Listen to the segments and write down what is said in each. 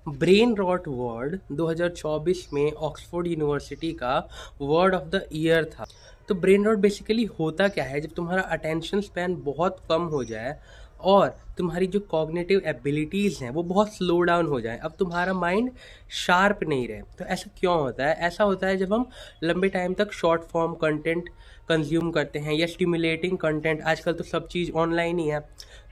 Brain rot word 2024 में Oxford university का word of the year था। तो ब्रेन रॉट बेसिकली होता क्या है, जब तुम्हारा अटेंशन स्पैन बहुत कम हो जाए और तुम्हारी जो कॉग्निटिव एबिलिटीज़ हैं वो बहुत स्लो डाउन हो जाए, अब तुम्हारा माइंड शार्प नहीं रहे। तो ऐसा क्यों होता है? ऐसा होता है जब हम लंबे टाइम तक शॉर्ट फॉर्म कंटेंट कंज्यूम करते हैं या स्टिमुलेटिंग कंटेंट। आजकल तो सब चीज़ ऑनलाइन ही है,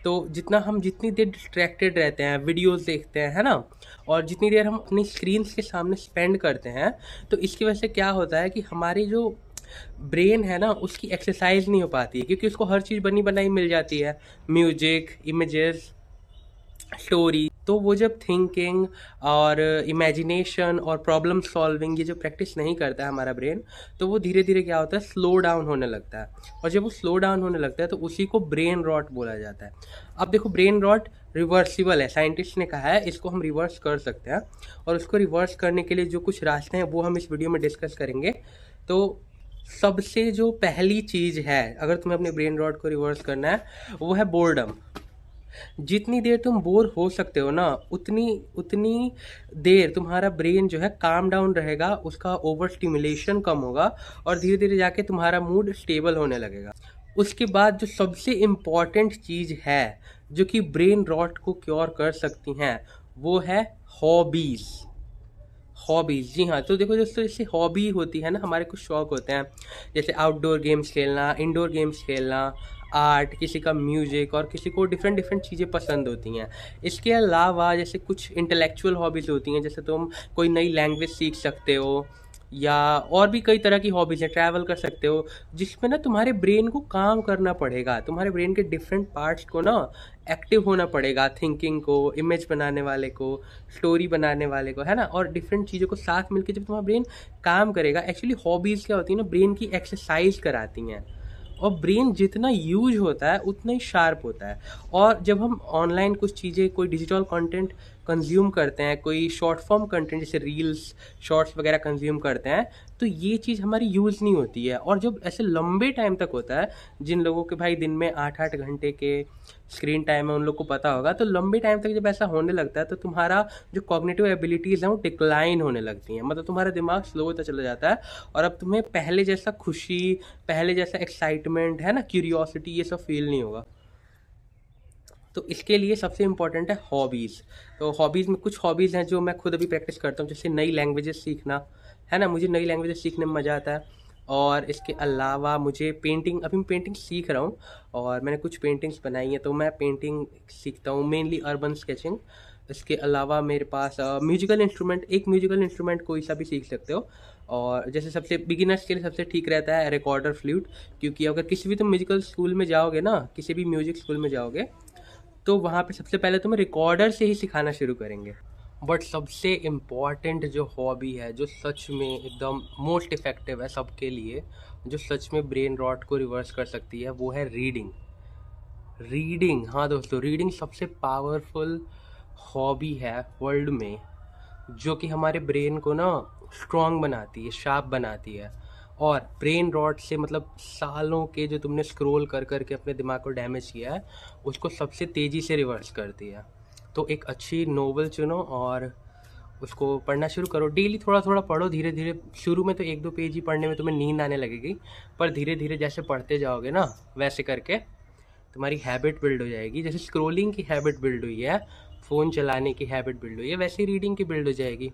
तो जितनी देर डिस्ट्रैक्टेड रहते हैं, वीडियोस देखते हैं, है ना, और जितनी देर हम अपनी स्क्रीन्स के सामने स्पेंड करते हैं, तो इसकी वजह से क्या होता है कि हमारी जो ब्रेन है ना उसकी एक्सरसाइज नहीं हो पाती है, क्योंकि उसको हर चीज़ बनी बनाई मिल जाती है, म्यूजिक, इमेजेस, स्टोरी। तो वो जब थिंकिंग और इमेजिनेशन और प्रॉब्लम सॉल्विंग ये जो प्रैक्टिस नहीं करता है हमारा ब्रेन, तो वो धीरे धीरे क्या होता है, स्लो डाउन होने लगता है। और जब वो स्लो डाउन होने लगता है तो उसी को ब्रेन रॉट बोला जाता है। अब देखो, ब्रेन रॉट रिवर्सिबल है, साइंटिस्ट ने कहा है इसको हम रिवर्स कर सकते हैं। और उसको रिवर्स करने के लिए जो कुछ रास्ते हैं वो हम इस वीडियो में डिस्कस करेंगे। तो सबसे जो पहली चीज़ है, अगर तुम्हें अपने ब्रेन रॉट को रिवर्स करना है, वो है बोर्डम। जितनी देर तुम बोर हो सकते हो ना, उतनी उतनी देर तुम्हारा ब्रेन जो है काम डाउन रहेगा, उसका ओवर स्टिमुलेशन कम होगा और धीरे धीरे जाके तुम्हारा मूड स्टेबल होने लगेगा। उसके बाद जो सबसे इम्पॉर्टेंट चीज़ है जो कि ब्रेन रॉट को क्योर कर सकती हैं, वो है हॉबीज़। हॉबीज़, जी हाँ। तो देखो दोस्तों, जैसे हॉबी होती है ना, हमारे कुछ शौक होते हैं, जैसे आउटडोर गेम्स खेलना, इंडोर गेम्स खेलना, आर्ट, किसी का म्यूजिक, और किसी को डिफरेंट डिफरेंट चीज़ें पसंद होती हैं। इसके अलावा जैसे कुछ इंटेलेक्चुअल हॉबीज़ होती हैं, जैसे तुम कोई नई लैंग्वेज सीख सकते हो, या और भी कई तरह की हॉबीज़ हैं, ट्रैवल कर सकते हो, जिसमें ना तुम्हारे ब्रेन को काम करना पड़ेगा, तुम्हारे ब्रेन के डिफरेंट पार्ट्स को ना एक्टिव होना पड़ेगा, थिंकिंग को, इमेज बनाने वाले को, स्टोरी बनाने वाले को, है ना, और डिफरेंट चीज़ों को साथ मिलकर जब तुम्हारा ब्रेन काम करेगा। एक्चुअली हॉबीज़ क्या होती है ना, ब्रेन की एक्सरसाइज कराती हैं, और ब्रेन जितना यूज होता है उतना ही शार्प होता है। और जब हम ऑनलाइन कुछ चीज़ें, कोई डिजिटल कंटेंट कंज्यूम करते हैं, कोई शॉर्ट फॉर्म कंटेंट जैसे रील्स, शॉर्ट्स वगैरह कंज्यूम करते हैं, तो ये चीज़ हमारी यूज़ नहीं होती है। और जब ऐसे लंबे टाइम तक होता है, जिन लोगों के भाई दिन में 8-8 घंटे के स्क्रीन टाइम है, उन लोग को पता होगा, तो लंबे टाइम तक जब ऐसा होने लगता है तो तुम्हारा जो कॉग्निटिव एबिलिटीज़ हैं वो डिक्लाइन होने लगती हैं, मतलब तुम्हारा दिमाग स्लो होता चला जाता है। और अब तुम्हें पहले जैसा खुशी, पहले जैसा एक्साइटमेंट, है ना, क्यूरियोसिटी, ये सब फील नहीं होगा। तो इसके लिए सबसे इम्पॉर्टेंट है हॉबीज़। तो हॉबीज़ में कुछ हॉबीज़ हैं जो मैं खुद अभी प्रैक्टिस करता हूँ, जैसे नई लैंग्वेजेस सीखना, है ना, मुझे नई लैंग्वेजेस सीखने में मज़ा आता है। और इसके अलावा मुझे पेंटिंग, अभी मैं पेंटिंग सीख रहा हूँ और मैंने कुछ पेंटिंग्स बनाई हैं, तो मैं पेंटिंग सीखता हूँ, मेनली अर्बन स्केचिंग। इसके अलावा मेरे पास म्यूजिकल इंस्ट्रूमेंट, एक म्यूजिकल इंस्ट्रूमेंट कोई सा भी सीख सकते हो। और जैसे सबसे बिगिनर्स के लिए सबसे ठीक रहता है रिकॉर्डर फ्लूट, क्योंकि अगर किसी भी तुम म्यूजिकल स्कूल में जाओगे ना, किसी भी म्यूजिक स्कूल में जाओगे, तो वहाँ पे सबसे पहले तुम्हें रिकॉर्डर से ही सिखाना शुरू करेंगे। बट सबसे इम्पॉर्टेंट जो हॉबी है, जो सच में एकदम मोस्ट इफ़ेक्टिव है सबके लिए, जो सच में ब्रेन रॉट को रिवर्स कर सकती है, वो है रीडिंग। रीडिंग, हाँ दोस्तों, रीडिंग सबसे पावरफुल हॉबी है वर्ल्ड में, जो कि हमारे ब्रेन को ना स्ट्रॉन्ग बनाती है, शार्प बनाती है। और ब्रेन रॉट से मतलब सालों के जो तुमने स्क्रॉल कर कर के अपने दिमाग को डैमेज किया है, उसको सबसे तेज़ी से रिवर्स करती है। तो एक अच्छी नोवेल चुनो और उसको पढ़ना शुरू करो। डेली थोड़ा थोड़ा पढ़ो, धीरे धीरे। शुरू में तो 1-2 पेज ही पढ़ने में तुम्हें नींद आने लगेगी, पर धीरे धीरे जैसे पढ़ते जाओगे ना, वैसे करके तुम्हारी हैबिट बिल्ड हो जाएगी। जैसे स्क्रोलिंग की हैबिट बिल्ड हुई है, फ़ोन चलाने की हैबिट बिल्ड हुई है, वैसे ही रीडिंग की बिल्ड हो जाएगी।